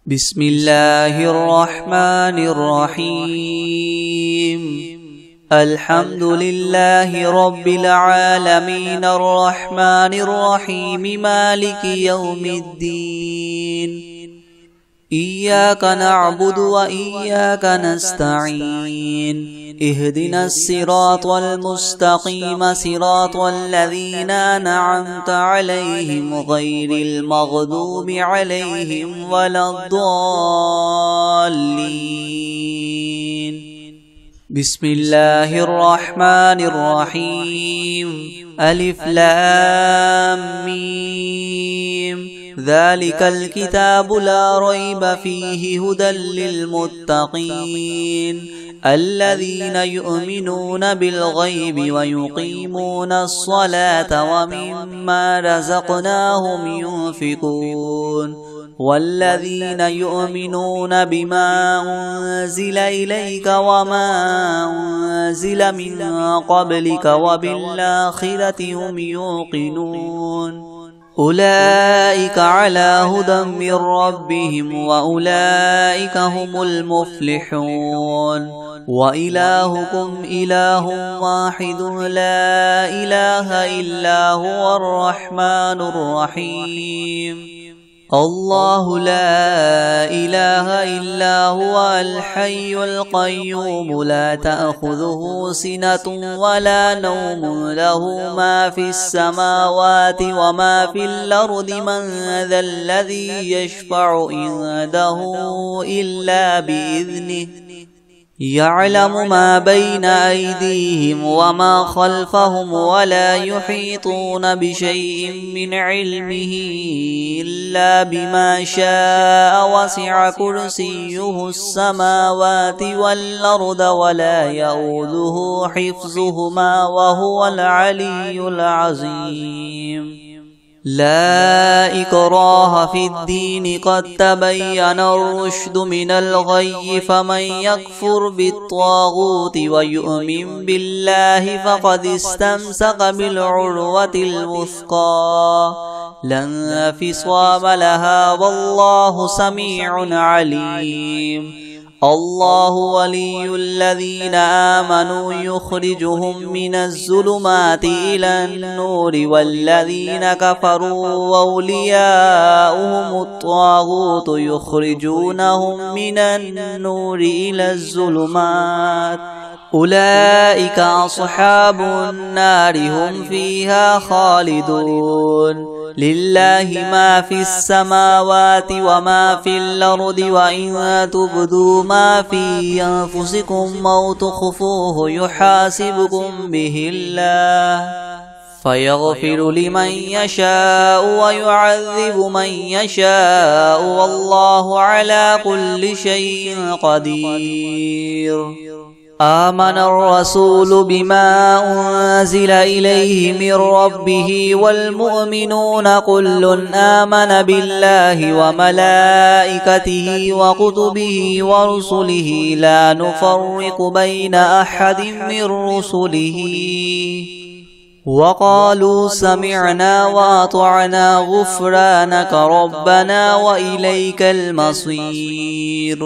بسم الله الرحمن الرحيم. الحمد لله رب العالمين الرحمن الرحيم مالك يوم الدين. إياك نعبد وإياك نستعين. اهدنا الصراط المستقيم صراط الذين أنعمت عليهم غير المغضوب عليهم ولا الضالين. بسم الله الرحمن الرحيم. ألف لام ميم. ذلك الكتاب لا ريب فيه هدى للمتقين الذين يؤمنون بالغيب ويقيمون الصلاة ومما رزقناهم ينفقون والذين يؤمنون بما أنزل إليك وما أنزل من قبلك وبالآخرة هم يوقنون أولئك على هدى من ربهم وأولئك هم المفلحون. وإلهكم إله واحد لا إله إلا هو الرحمن الرحيم. الله لا إله إلا هو الحي القيوم لا تأخذه سنة ولا نوم له ما في السماوات وما في الأرض من ذا الذي يشفع عنده إلا بإذنه يعلم ما بين أيديهم وما خلفهم ولا يحيطون بشيء من علمه إلا بما شاء وسع كرسيه السماوات والأرض ولا يؤوده حفظهما وهو العلي العظيم. لا إكراه في الدين قد تبين الرشد من الغي فمن يكفر بالطاغوت ويؤمن بالله فقد استمسك بالعروة الوثقى لا انفصام لها والله سميع عليم. الله ولي الذين آمنوا يخرجهم من الظلمات إلى النور والذين كفروا أولياؤهم الطاغوت يخرجونهم من النور إلى الظلمات أولئك أصحاب النار هم فيها خالدون. لله ما في السماوات وما في الأرض وإن تبدوا ما في أنفسكم أو تخفوه يحاسبكم به الله فيغفر لمن يشاء ويعذب من يشاء والله على كل شيء قدير. آمن الرسول بما أنزل إليه من ربه والمؤمنون كل آمن بالله وملائكته وكتبه ورسله لا نفرق بين أحد من رسله وقالوا سمعنا وأطعنا غفرانك ربنا وإليك المصير.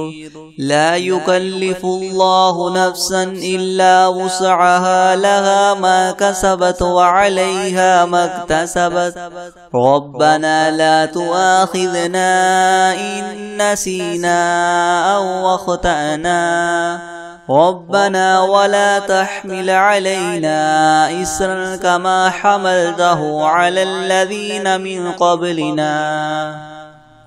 لا يكلف الله نفسا إلا وسعها لها ما كسبت وعليها ما اكتسبت ربنا لا تؤاخذنا إن نسينا أو أخطأنا ربنا ولا تحمل علينا إسرا كما حملته على الذين من قبلنا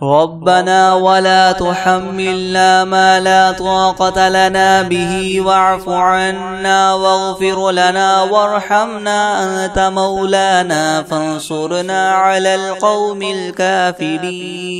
ربنا ولا تحملنا ما لا طاقة لنا به واعف عنا واغفر لنا وارحمنا أنت مولانا فانصرنا على القوم الكافرين.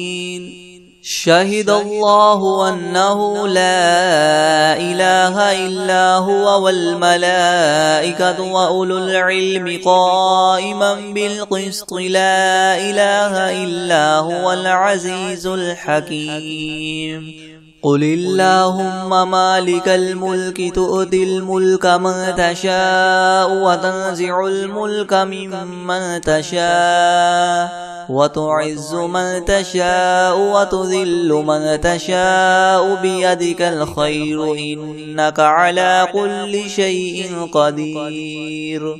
شهد الله أنه لا إله إلا هو والملائكة وأولو العلم قائما بالقسط لا إله إلا هو العزيز الحكيم. قل اللهم مالك الملك تؤتي الملك من تشاء وتنزع الملك ممن تشاء وتعز من تشاء وتذل من تشاء بيدك الخير إنك على كل شيء قدير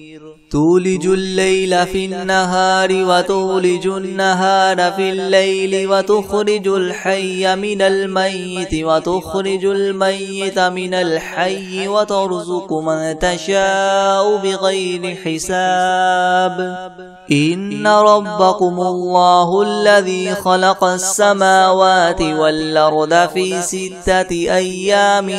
تولج الليل في النهار وتولج النهار في الليل وتخرج الحي من الميت وتخرج الميت من الحي وترزق من تشاء بغير حساب إن ربكم الله الذي خلق السماوات والأرض في 6 أيام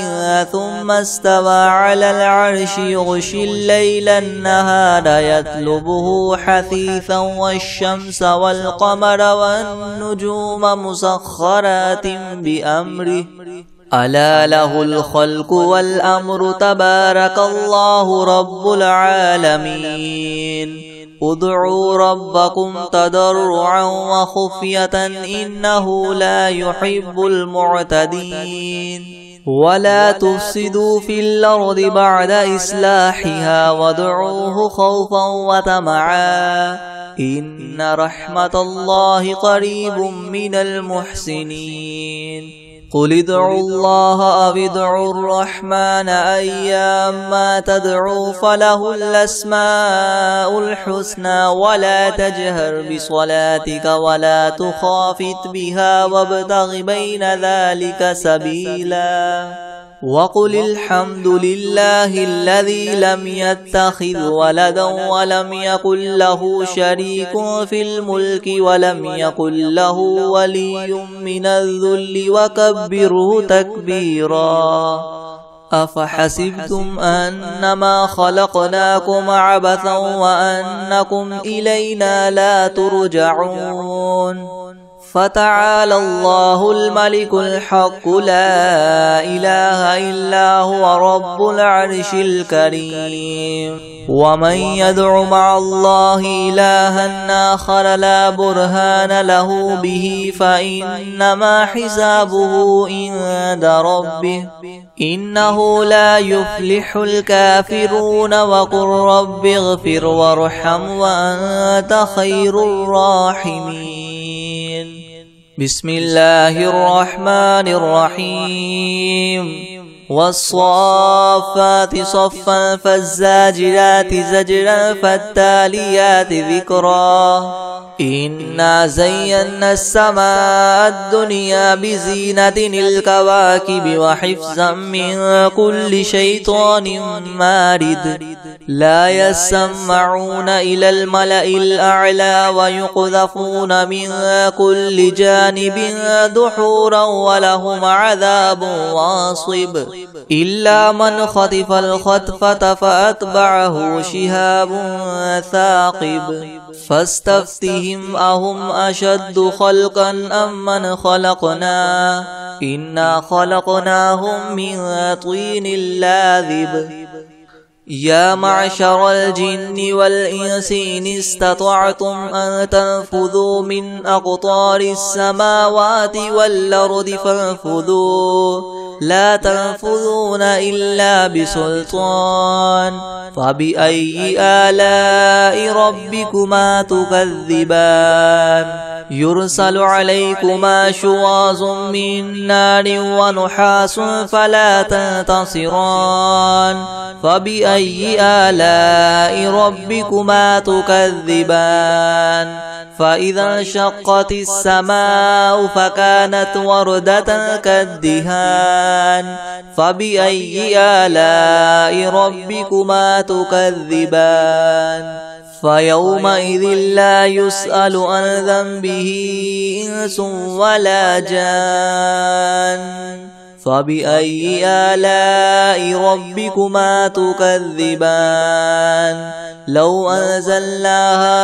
ثم استوى على العرش يغشي الليل النهار يطلبه حثيثا والشمس والقمر والنجوم مسخرات بأمره ألا له الخلق والأمر تبارك الله رب العالمين ادعوا ربكم تضرعا وخفية إنه لا يحب المعتدين ولا تفسدوا في الأرض بعد إصلاحها وادعوه خوفا وطمعا إن رحمة الله قريب من المحسنين قل ادعوا الله أو ادعوا الرحمن أيما تدعوا فله الأسماء الحسنى ولا تجهر بصلاتك ولا تخافت بها وابتغ بين ذلك سبيلا وقل الحمد لله الذي لم يتخذ ولدا ولم يكن له شريك في الملك ولم يكن له ولي من الذل وكبره تكبيرا أفحسبتم أنما خلقناكم عبثا وأنكم إلينا لا ترجعون فتعالى الله الملك الحق لا إله إلا هو رب العرش الكريم ومن يدع مع الله إلها آخر لا برهان له به فإنما حسابه عند ربه إنه لا يفلح الكافرون وقل رب اغفر وارحم وأنت خير الراحمين بسم الله الرحمن الرحيم والصافات صفا فالزاجرات زجرا فالتاليات ذكرا إنا زينا السماء الدنيا بزينة الكواكب وحفظا من كل شيطان مارد لا يسمعون إلى الملأ الأعلى ويقذفون من كل جانب دحورا ولهم عذاب واصب إلا من خطف الخطفة فأتبعه شهاب ثاقب فاستفتهم أهم أشد خلقا أم من خلقنا إنا خلقناهم من طين لاذب يا معشر الجن والإنس إن استطعتم أن تنفذوا من أقطار السماوات والأرض فانفذوا لا تنفذون إلا بسلطان فبأي آلاء ربكما تكذبان يرسل عليكما شواظ من نار ونحاس فلا تنتصران فبأي آلاء ربكما تكذبان فإذا انشقت السماء فكانت وردة كالدهان فبأي آلاء ربكما تكذبان فيومئذ لا يسأل عن ذنبه إنس ولا جان فبأي آلاء ربكما تكذبان لو أنزلنا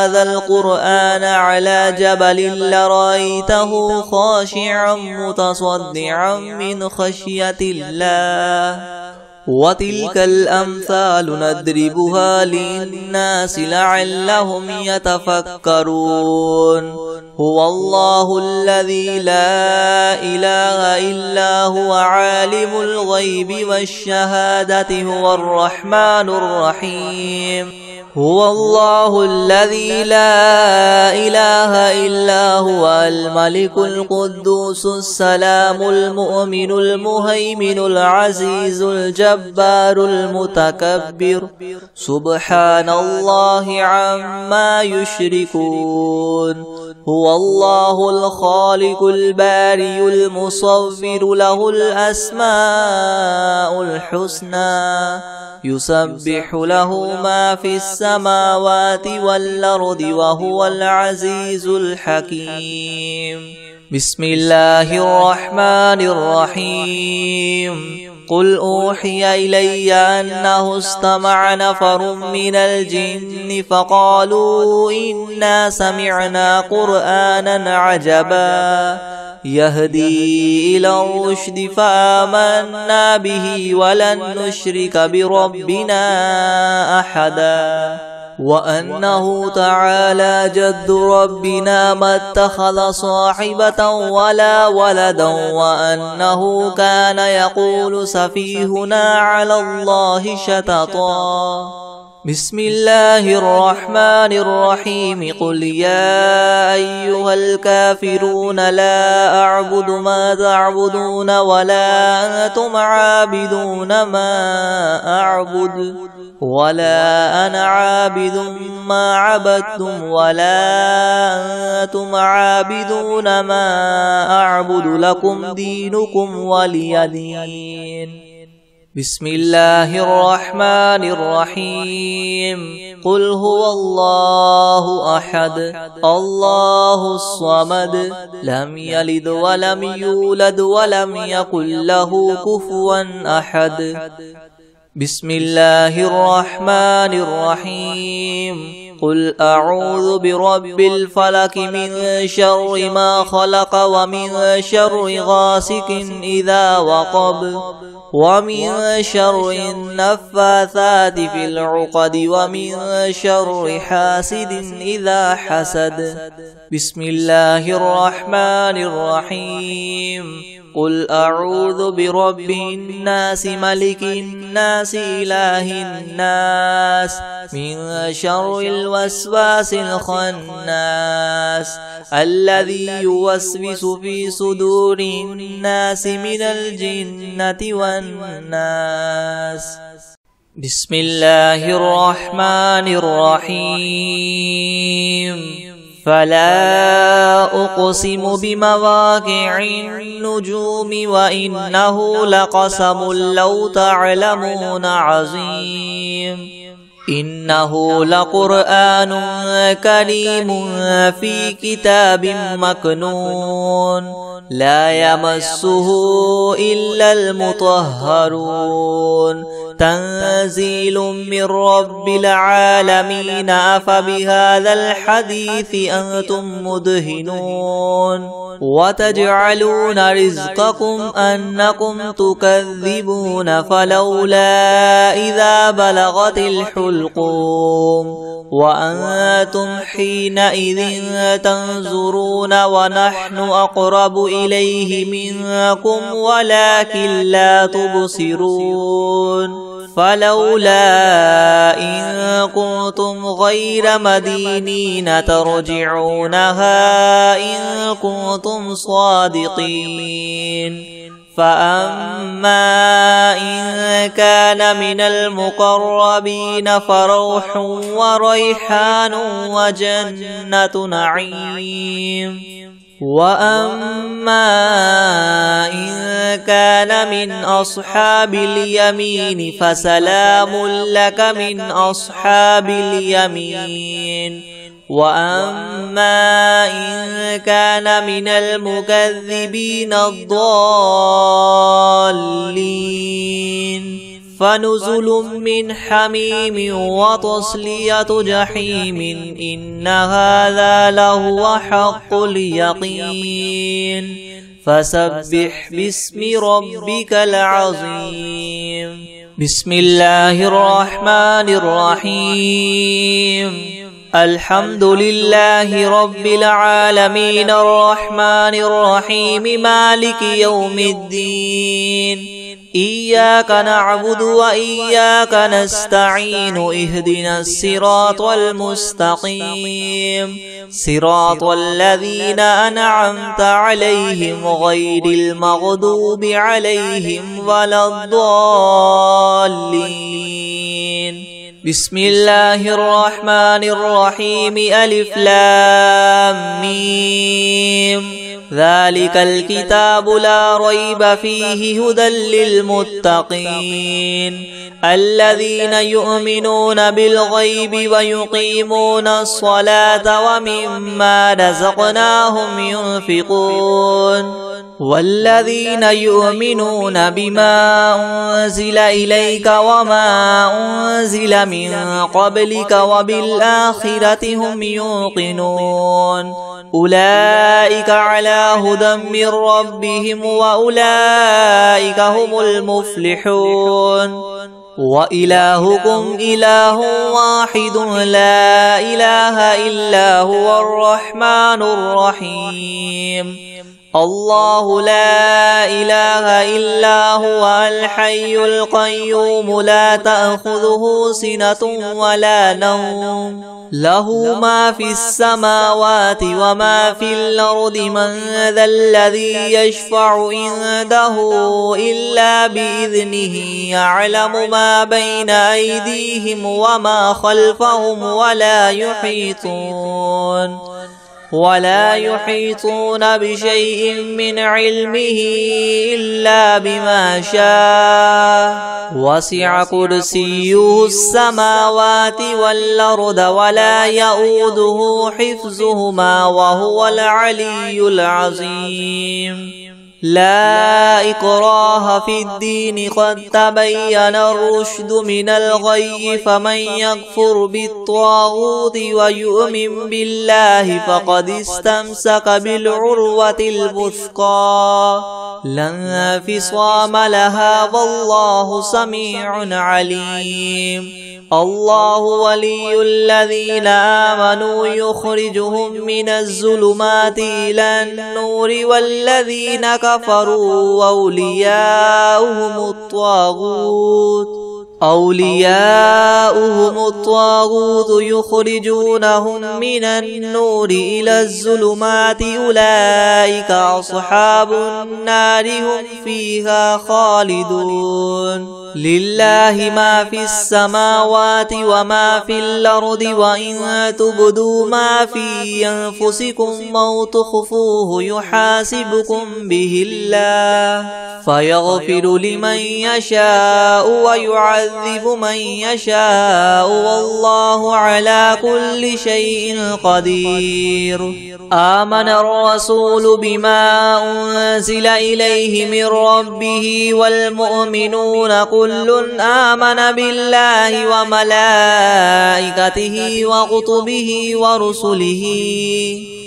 هذا القرآن على جبل لرأيته خاشعا متصدعا من خشية الله وتلك الأمثال نضربها للناس لعلهم يتفكرون هو الله الذي لا إله إلا هو عالم الغيب والشهادة هو الرحمن الرحيم هو الله الذي لا إله إلا هو الملك القدوس السلام المؤمن المهيمن العزيز الجبار المتكبر سبحان الله عما يشركون هو الله الخالق الباري المصور له الأسماء الحسنى يسبح له ما في السماوات والأرض وهو العزيز الحكيم بسم الله الرحمن الرحيم قل أوحي إلي أنه استمع نفر من الجن فقالوا إنا سمعنا قرآنا عجبا يهدي إلى الرشد فآمنا به ولن نشرك بربنا أحدا وأنه تعالى جد ربنا ما اتخذ صاحبة ولا ولدا وأنه كان يقول سفيهنا على الله شططا بسم الله الرحمن الرحيم قل يا أيها الكافرون لا أعبد ما تعبدون ولا أنتم عابدون ما أعبد ولا أنا عابد ما عبدتم ولا أنتم عابدون ما أعبد لكم دينكم ولي دين بسم الله الرحمن الرحيم قل هو الله أحد الله الصمد لم يلد ولم يولد ولم يكن له كفوا أحد بسم الله الرحمن الرحيم قل أعوذ برب الفلك من شر ما خلق ومن شر غاسق إذا وقب ومن شر النفاثات في العقد ومن شر حاسد إذا حسد بسم الله الرحمن الرحيم قل أعوذ برب الناس ملك الناس إله الناس من شر الوسواس الخناس الذي يوسوس في صدور الناس من الجنة والناس بسم الله الرحمن الرحيم فلا أقسم بمواقع النجوم وإنه لقسم لو تعلمون عظيم إنه لقرآن كريم في كتاب مكنون لا يمسه إلا المطهرون تنزيل من رب العالمين أفبهذا الحديث أنتم مدهنون وتجعلون رزقكم أنكم تكذبون فلولا إذا بلغت الحلقوم وأنتم حينئذ تنظرون ونحن أقرب إليه منكم ولكن لا تبصرون فلولا إن كنتم غير مدينين ترجعونها إن كنتم صادقين فأما إن كان من المقربين فروح وريحان وجنة نعيم وأما إن كان من أصحاب اليمين فسلام لك من أصحاب اليمين وأما إن كان من المكذبين الضالين فنزل من حميم وتصلية جحيم إن هذا لهو حق اليقين فسبح باسم ربك العظيم بسم الله الرحمن الرحيم الحمد لله رب العالمين الرحمن الرحيم مالك يوم الدين إياك نعبد وإياك نستعين اهدنا الصراط المستقيم صراط الذين أنعمت عليهم غير المغضوب عليهم ولا الضالين. بسم الله الرحمن الرحيم ألف لام ميم ذلك الكتاب لا ريب فيه هدى للمتقين الذين يؤمنون بالغيب ويقيمون الصلاة ومما رزقناهم ينفقون والذين يؤمنون بما أنزل إليك وما أنزل من قبلك وبالآخرة هم يوقنون أولئك على هدى من ربهم وأولئك هم المفلحون وإلهكم إله واحد لا إله إلا هو الرحمن الرحيم الله لا إله إلا هو الحي القيوم لا تأخذه سنة ولا نوم له ما في السماوات وما في الأرض من ذا الذي يشفع عنده إلا بإذنه يعلم ما بين أيديهم وما خلفهم ولا يحيطون بشيء من علمه إلا بما شاء وسع كرسيه السماوات والأرض ولا يؤوده حفظهما وهو العلي العظيم لا إكراه في الدين قد تبين الرشد من الغي فمن يكفر بالطاغوت ويؤمن بالله فقد استمسك بالعروة الوثقى لا انفصام لها والله سميع عليم الله ولي الذين آمنوا يخرجهم من الظلمات إلى النور والذين كفروا أولياؤهم الطاغوت يخرجونهم من النور إلى الظلمات أولئك أصحاب النار هم فيها خالدون لله ما في السماوات وما في الأرض وإن تبدوا ما في أنفسكم أو تخفوه يحاسبكم به الله فيغفر لمن يشاء ويعذب من يشاء والله على كل شيء قدير آمن الرسول بما أنزل إليه من ربه والمؤمنون كل آمن بالله وملائكته وكتبه ورسله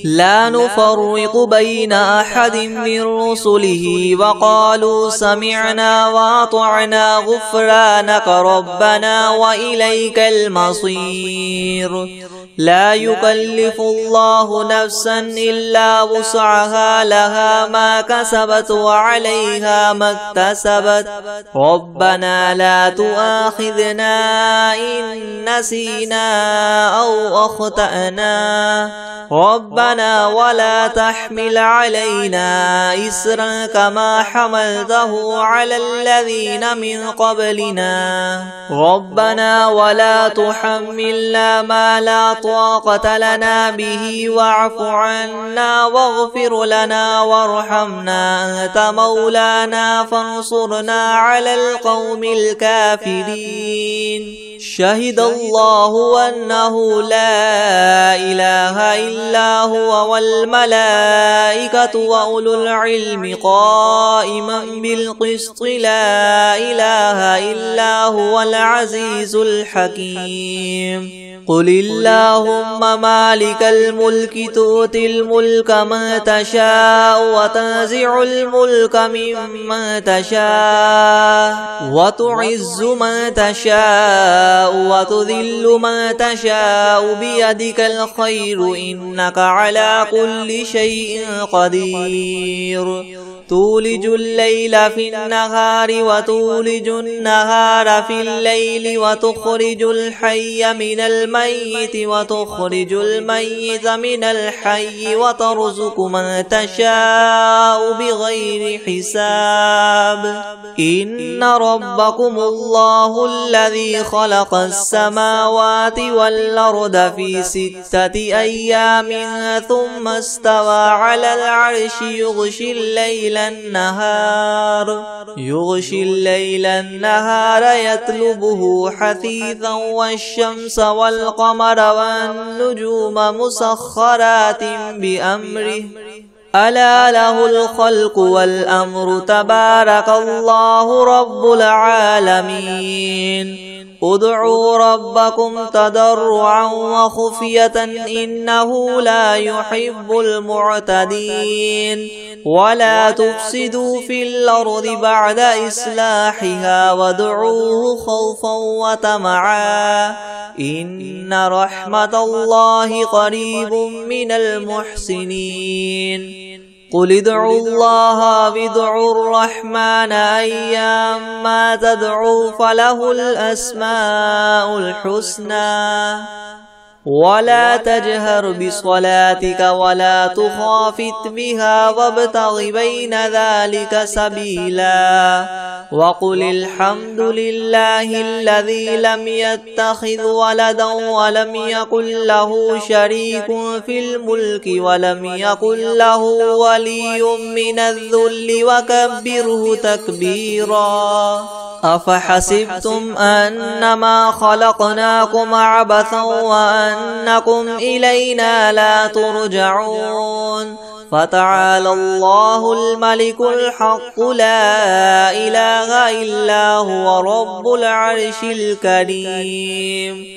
لا نفرق بين أحد من رسله وقالوا سمعنا وأطعنا غفرانك ربنا وإليك المصير لا يكلف الله نفسا إلا وسعها لها ما كسبت وعليها ما اكتسبت ربنا لا تؤاخذنا إن نسينا أو أخطأنا ربنا ولا تحمل علينا إسرا كما حملته على الذين من قبلنا ربنا ولا تحملنا ما لا طاقة لنا به واعف عنا واغفر لنا وارحمنا أنت مولانا فانصرنا على القوم الكافرين شهد الله أنه لا إله إلا هو والملائكة وأولو العلم قائما بالقسط لا إله إلا هو العزيز الحكيم قل اللهم مالك الملك تؤتي الملك من تشاء وتنزع الملك ممن تشاء وتعز من تشاء وتذل من تشاء بيدك الخير إنك على كل شيء قدير تولج الليل في النهار وتولج النهار في الليل وتخرج الحي من الميت وتخرج الميت من الحي وترزق من تشاء بغير حساب إن ربكم الله الذي خلق السماوات والأرض في 6 أيام ثم استوى على العرش يغشي الليل النهار يطلبه حثيثا والشمس والقمر والنجوم مسخرات بأمره ألا له الخلق والأمر تبارك الله رب العالمين ادعوا ربكم تضرعا وخفية إنه لا يحب المعتدين ولا تفسدوا في الأرض بعد إصلاحها وادعوه خوفا وطمعا إن رحمة الله قريب من المحسنين قل ادعوا الله وادعوا الرحمن أيما تدعوا فله الأسماء الحسنى ولا تجهر بصلاتك ولا تخافت بها وابتغ بين ذلك سبيلا وقل الحمد لله الذي لم يتخذ ولدا ولم يكن له شريك في الملك ولم يكن له ولي من الذل وكبره تكبيرا أفحسبتم أنما خلقناكم عبثا وأنكم إلينا لا ترجعون فتعالى الله الملك الحق لا إله إلا هو رب العرش الكريم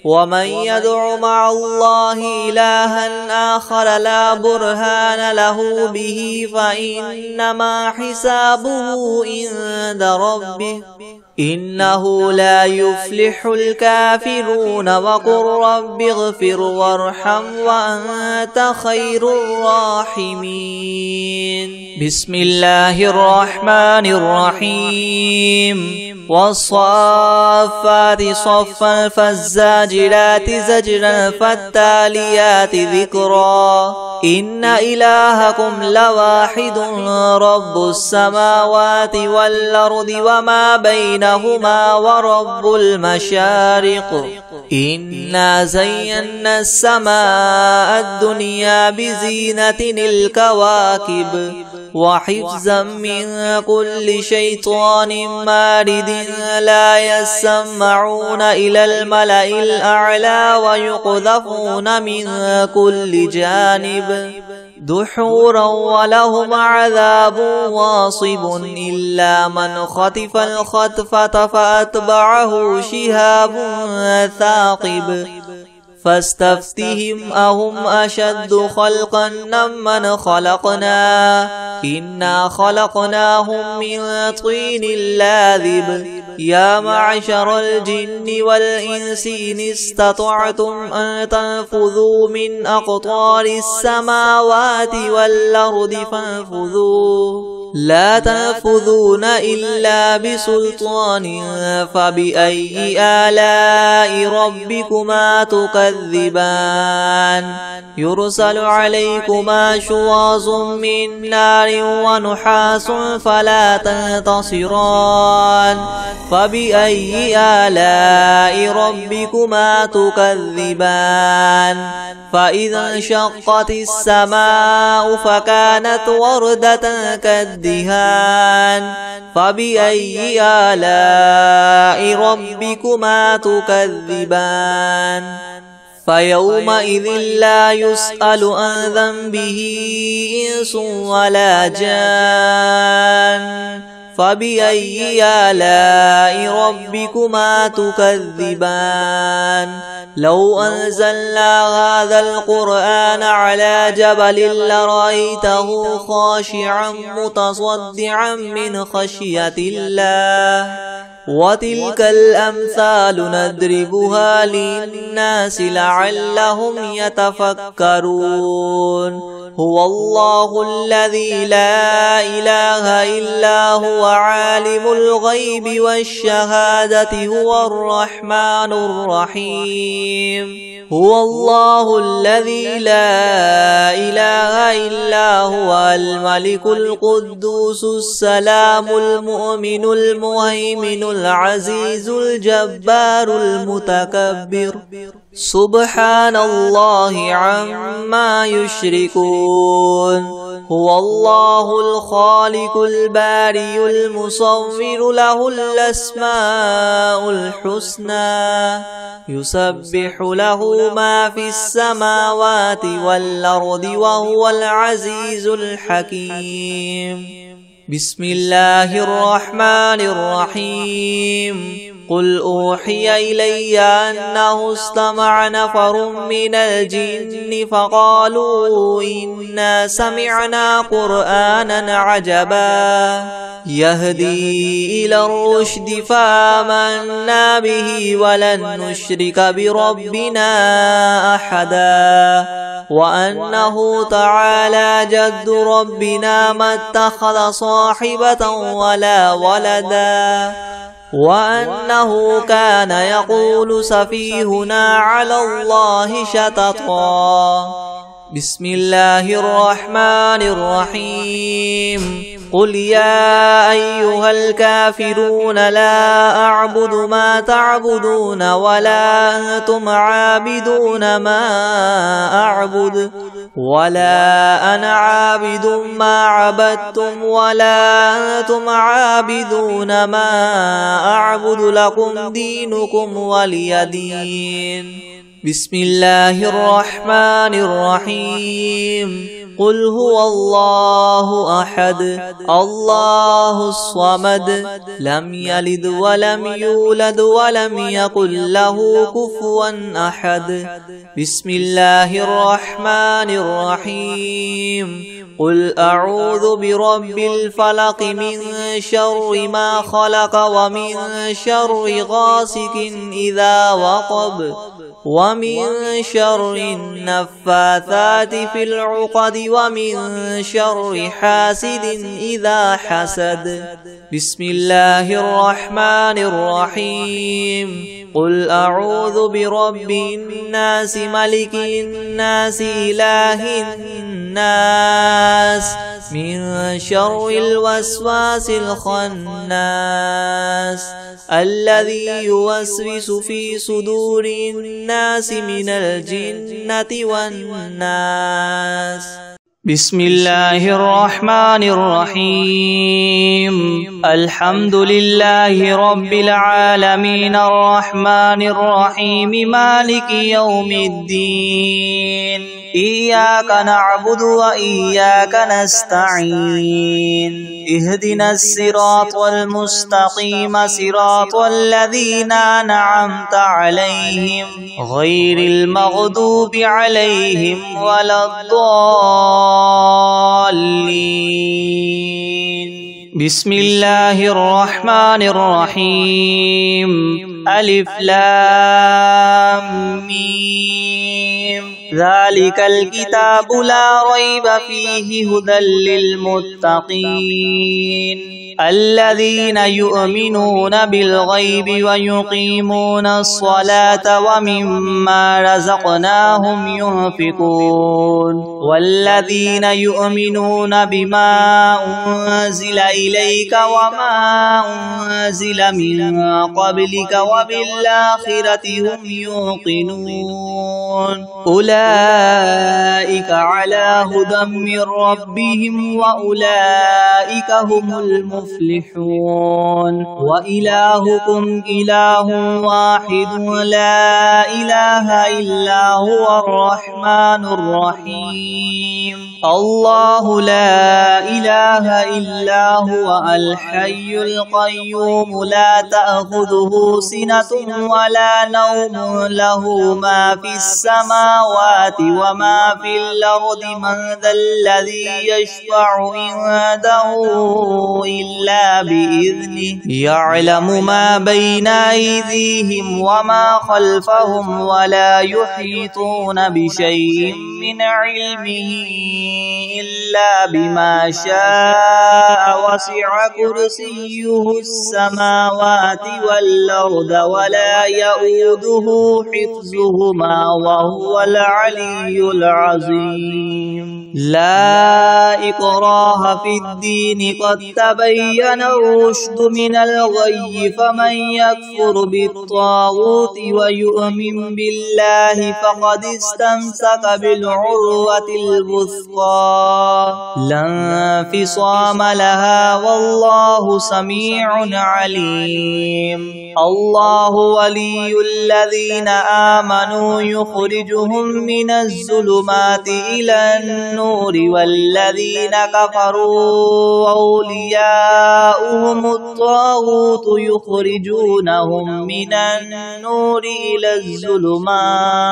ومن يدع مع الله إلها آخر لا برهان له به فإنما حسابه عند ربه إنه لا يفلح الكافرون وقل رب اغفر وارحم وأنت خير الراحمين بسم الله الرحمن الرحيم والصافات صفا فالزاجرات زجرا فالتاليات ذكرا إن إلهكم لواحد رب السماوات والأرض وما بينهما ورب المشارق إنا زينا السماء الدنيا بزينة الكواكب وحفظا من كل شيطان مارد لا يسمعون إلى الملأ الأعلى ويقذفون من كل جانب دحورا ولهم عذاب واصب إلا من خطف الخطفة فأتبعه شهاب ثاقب فاستفتهم أهم أشد خلقا ممن خلقنا إنا خلقناهم من طين لاذب يا معشر الجن والإنس إن استطعتم أن تنفذوا من أقطار السماوات والأرض فانفذوا لا تنفذون إلا بسلطان فبأي آلاء ربكما تكذبان يرسل عليكما شواظ من نار ونحاس فلا تنتصران فبأي آلاء ربكما تكذبان فإذا انشقت السماء فكانت وردة كالدهان فبأي آلاء ربكما تكذبان فيومئذ لا يسأل عن ذنبه إنس ولا جان فبأي آلاء ربكما تكذبان لو أنزلنا هذا القرآن على جبل لرأيته خاشعا متصدعا من خشية الله وتلك الأمثال نضربها للناس لعلهم يتفكرون هو الله الذي لا إله إلا هو عالم الغيب والشهادة هو الرحمن الرحيم هو الله الذي لا إله إلا هو الملك القدوس السلام المؤمن المهيمن العزيز الجبار المتكبر سبحان الله عما يشركون هو الله الخالق البارئ المصور له الأسماء الحسنى يسبح له ما في السماوات والأرض وهو العزيز الحكيم بسم الله الرحمن الرحيم قل أوحي إلي أنه استمع نفر من الجن فقالوا إنا سمعنا قرآنا عجبا يهدي إلى الرشد فآمنا به ولن نشرك بربنا أحدا وأنه تعالى جد ربنا ما اتخذ صاحبة ولا ولدا وأنه كان يقول سفيهنا على الله شططا بسم الله الرحمن الرحيم قل يا أيها الكافرون لا أعبد ما تعبدون ولا أنتم عابدون ما أعبد ولا أنا عابد ما عبدتم ولا أنتم عابدون ما أعبد لكم دينكم ولي دين بسم الله الرحمن الرحيم قل هو الله أحد الله الصمد لم يلد ولم يولد ولم يكن له كفوا أحد بسم الله الرحمن الرحيم قل أعوذ برب الفلق من شر ما خلق ومن شر غاسق إذا وقب ومن شر النفاثات في العقد ومن شر حاسد إذا حسد بسم الله الرحمن الرحيم قل أعوذ برب الناس ملك الناس إله الناس من شر الوسواس الخناس الذي يوسوس في صدور الناس من الجنة والناس بسم الله الرحمن الرحيم الحمد لله رب العالمين الرحمن الرحيم مالك يوم الدين إياك نعبد وإياك نستعين اهدنا الصراط المستقيم صراط الذين أنعمت عليهم غير المغضوب عليهم ولا الضالين بسم الله الرحمن الرحيم ألف لام ميم ذلك الكتاب لا ريب فيه هدى للمتقين الذين يؤمنون بالغيب ويقيمون الصلاة ومما رزقناهم ينفقون والذين يؤمنون بما أنزل إليك وما أنزل من قبلك وبالآخرة هم يوقنون أولئك على هدى من ربهم وأولئك هم المفلحون وإلهكم إله واحد لا إله إلا هو الرحمن الرحيم الله لا إله إلا هو الحي القيوم لا تأخذه سنة ولا نوم له ما في السماوات السماوات وما في الأرض من ذا الذي يشفع عنده إلا بإذنه يعلم ما بين أيديهم وما خلفهم ولا يحيطون بشيء من علمه إلا بما شاء وسع كرسيه السماوات والأرض ولا يؤوده حفظهما وهو العلي العظيم. لا إكراه في الدين قد تبين الرشد من الغي فمن يكفر بالطاغوت ويؤمن بالله فقد استمسك بالعروة الوثقى لا انفصام لها والله سميع عليم. الله ولي الذين آمنوا يخرجهم من الظلمات إلى النور والذين كفروا أولياؤهم الطاغوت يخرجونهم من النور إلى الظلمات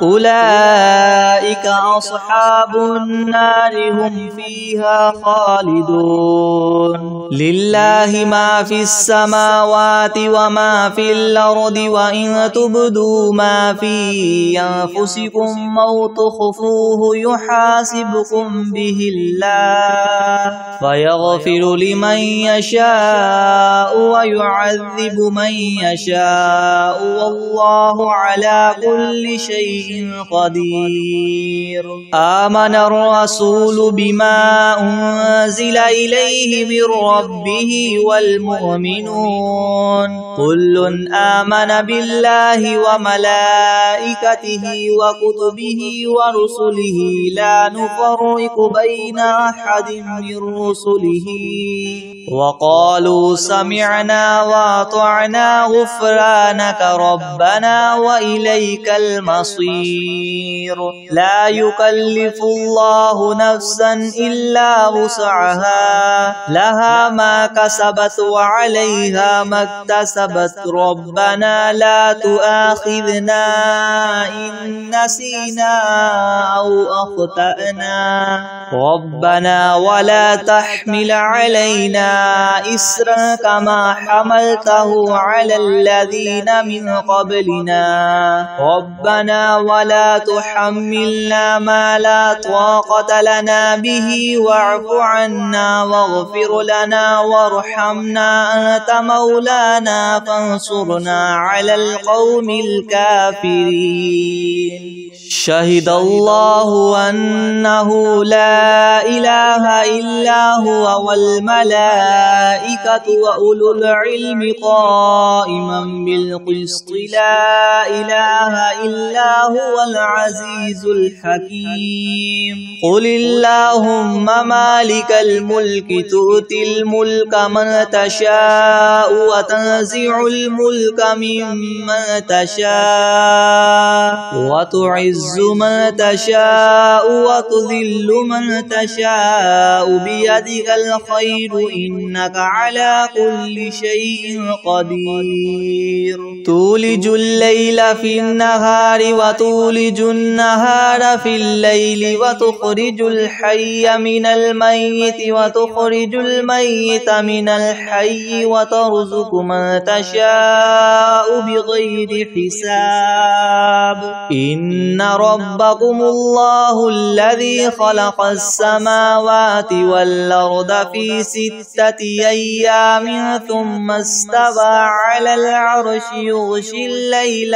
أولئك أصحاب النار هم فيها خالدون. لله ما في السماوات وما في الأرض وإن تبدوا ما في أنفسكم أو تخفوه يحاسبكم به الله فيغفر لمن يشاء ويعذب من يشاء والله على كل شيء قدير. آمن الرسول بما أنزل إليه من ربه والمؤمنون كل آمن بالله وملائكته وكتبه ورسله لا نفرق بين أحد من رسله وقالوا سمعنا وأطعنا غفرانك ربنا وإليك المصير. لا يكلف الله نفسا إلا وسعها لها ما كسبت وعليها ما اكتسبت ربنا لا تؤاخذنا إن نسينا أو أخطأنا ربنا ولا تحمل علينا إسرا كما حملته على الذين من قبلنا ربنا ولا تحملنا ما لا طاقة لنا به واعف عنا واغفر لنا وارحمنا أنت مولانا فانصرنا على القوم الكافرين. شهد الله أنه لا إله إلا هو والملائكة وأولو العلم قائما بالقسط لا إله إلا هو العزيز الحكيم. قل اللهم مالك الملك تؤتي الملك من تشاء وتنزع الملك ممن تشاء وتعز من تشاء وتذل من تشاء بيدك الخير إنك على كل شيء قدير. تولج الليل في النهار وتولج النهار في الليل وتخرج الحي من الميت وتخرج الميت من الحي وترزق من تشاء بغير حساب. إن ربكم الله الذي خلق السماوات والأرض في 6 أيام ثم استوى على العرش يغشي الليل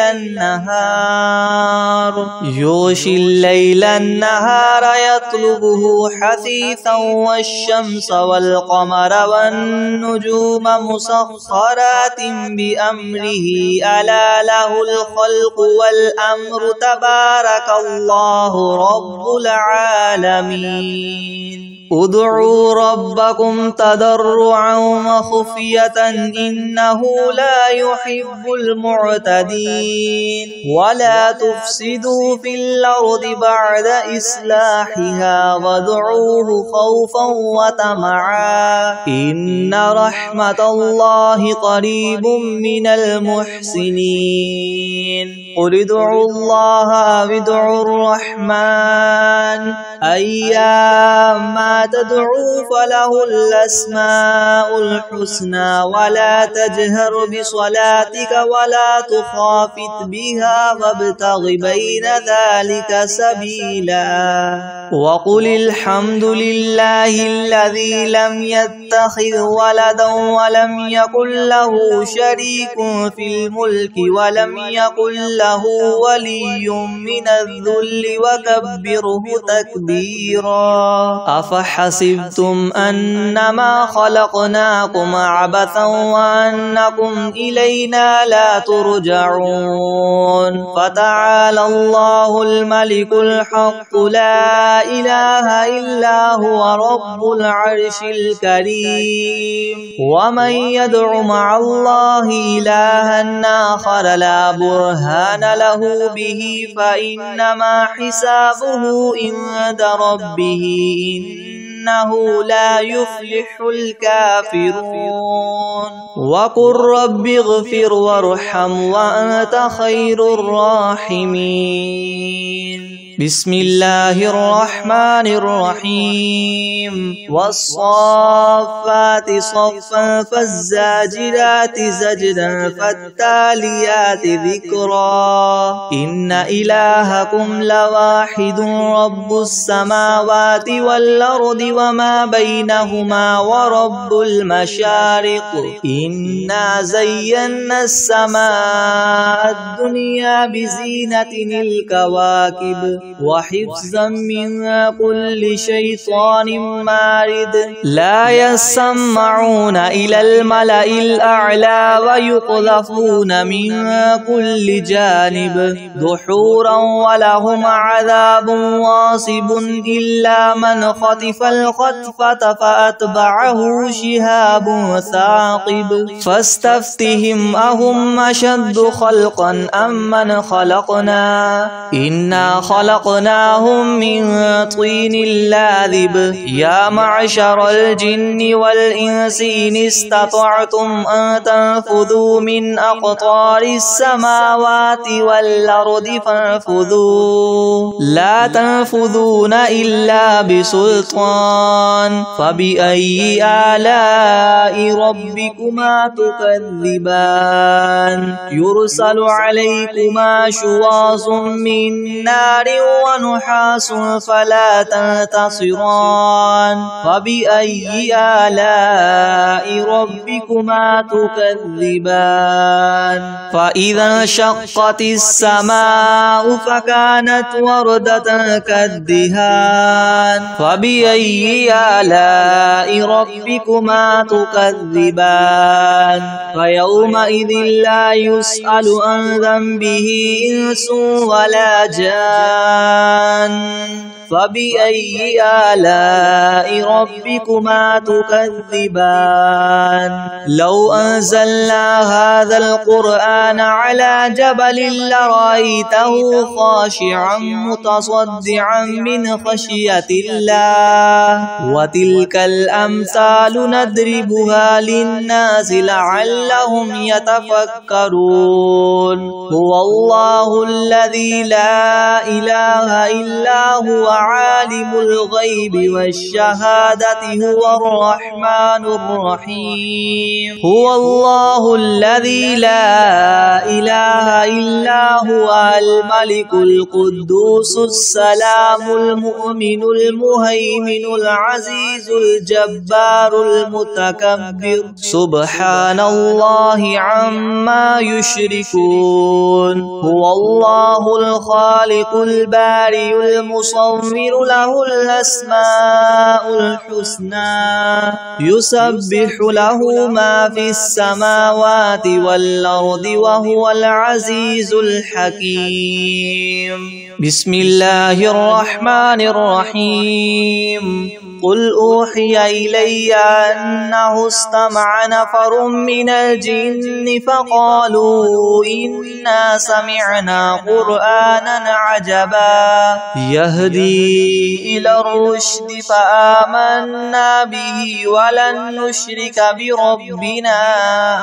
النهار يطلبه حثيثا والشمس والقمر والنجوم مسخرات بأمره ألا له الخلق والأمر تبارك الله رب العالمين. ادعوا ربكم تضرعا وخفية إنه لا يحب المعتدين. ولا تفسدوا في الأرض بعد إصلاحها وادعوه خوفا وطمعا إن رحمة الله قريب من المحسنين قل ادعوا الله أو ادعوا الرحمن أيما تدعوا فله الأسماء الحسنى ولا تجهر بصلاتك ولا تخافت بها وابتغ بين ذلك سبيلا وقل الحمد لله الذي لم يتخذ ولدا ولم يكن له شريك في الملك ولم يكن له ولي من الذل وكبره تكبيرا أفحسبتم أنما خلقناكم عبثا وأنكم إلينا لا ترجعون فتعالى الله الملك الحق لا إله إلا هو رب العرش الكريم ومن يدع مع الله إلها آخر لا برهان له به فإنما حسابه عند ربه إنه لا يفلح الكافرون وقل رب اغفر وارحم وأنت خير الراحمين بسم الله الرحمن الرحيم والصافات صفا فالزاجرات زجرا فالتاليات ذكرا إن إلهكم لواحد رب السماوات والأرض وما بينهما ورب المشارق إنا زينا السماء الدنيا بزينة الكواكب وحفظا من كل شيطان مارد لا يسمعون إلى الملأ الأعلى ويقذفون من كل جانب دحورا ولهم عذاب واصب إلا من خطف الخطفة فأتبعه شهاب ثاقب فاستفتهم أهم أشد خلقا أم من خلقنا إنا خلقناهم من طين لاذب يا معشر الجن والإنس إن استطعتم أن تنفذوا من أقطار السماوات والأرض فانفذوا لا تنفذون إلا بسلطان فبأي آلاء ربكما تكذبان يرسل عليكما شواظ من نار ونحاس فلا تنتصران فبأي آلاء ربكما تكذبان فإذا انشقت السماء فكانت وردة كالدهان فبأي آلاء ربكما تكذبان فيومئذ لا يسأل عن ذنبه إنس ولا جان فبأي آلاء ربكما تكذبان لو أنزلنا هذا القرآن على جبل لرأيته خاشعا متصدعا من خشية الله وتلك الأمثال نضربها للناس لعلهم يتفكرون هو الله الذي لا إله إلا هو عالم الغيب والشهادة هو الرحمن الرحيم هو الله الذي لا إله إلا هو الملك القدوس السلام المؤمن المهيمن العزيز الجبار المتكبر سبحان الله عما يشركون هو الله الخالق البارئ المصور له الأسماء الحسنى يسبح له ما في السماوات والأرض وهو العزيز الحكيم بسم الله الرحمن الرحيم قل أوحي إلي أنه استمع نفر من الجن فقالوا إنا سمعنا قرآنا عجبا يهدي إلى الرشد فآمنا به ولن نشرك بربنا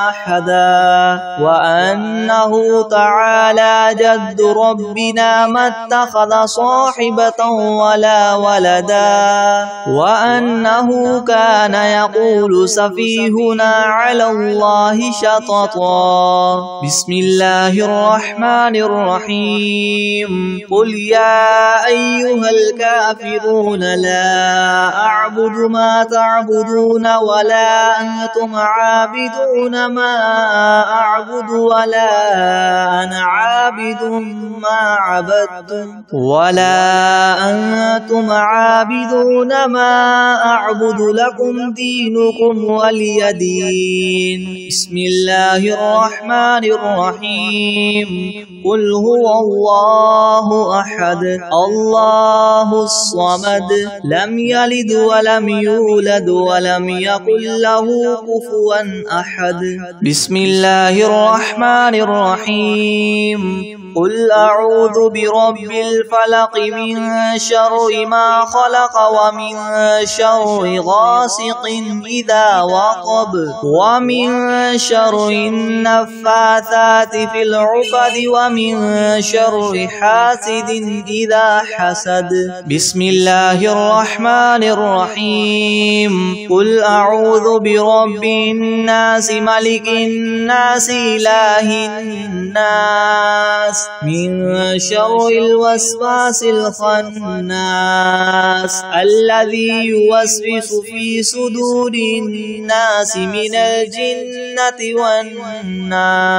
أحدا وأنه تعالى جد ربنا ما اتخذ صاحبة ولا ولدا وأنه كان يقول سفيهنا على الله شططا بسم الله الرحمن الرحيم قل يا أيها الكافرون لا أعبد ما تعبدون ولا أنتم عابدون ما أعبد ولا أنا عابد ما عبدتم ولا أنتم عابدون ما أعبد لكم دينكم ولي دين بسم الله الرحمن الرحيم قل هو الله أحد الله الصمد لم يلد ولم يولد ولم يكن له كفوا أحد بسم الله الرحمن الرحيم قل أعوذ برب الفلق من شر ما خلق ومن شر غاسق إذا وقب ومن شر النفاثات في العقد ومن شر حاسد إذا حسد بسم الله الرحمن الرحيم قل أعوذ برب الناس ملك الناس إله الناس من شر الوسواس الخناس الذي يوسوس في صدور الناس من الجنة والناس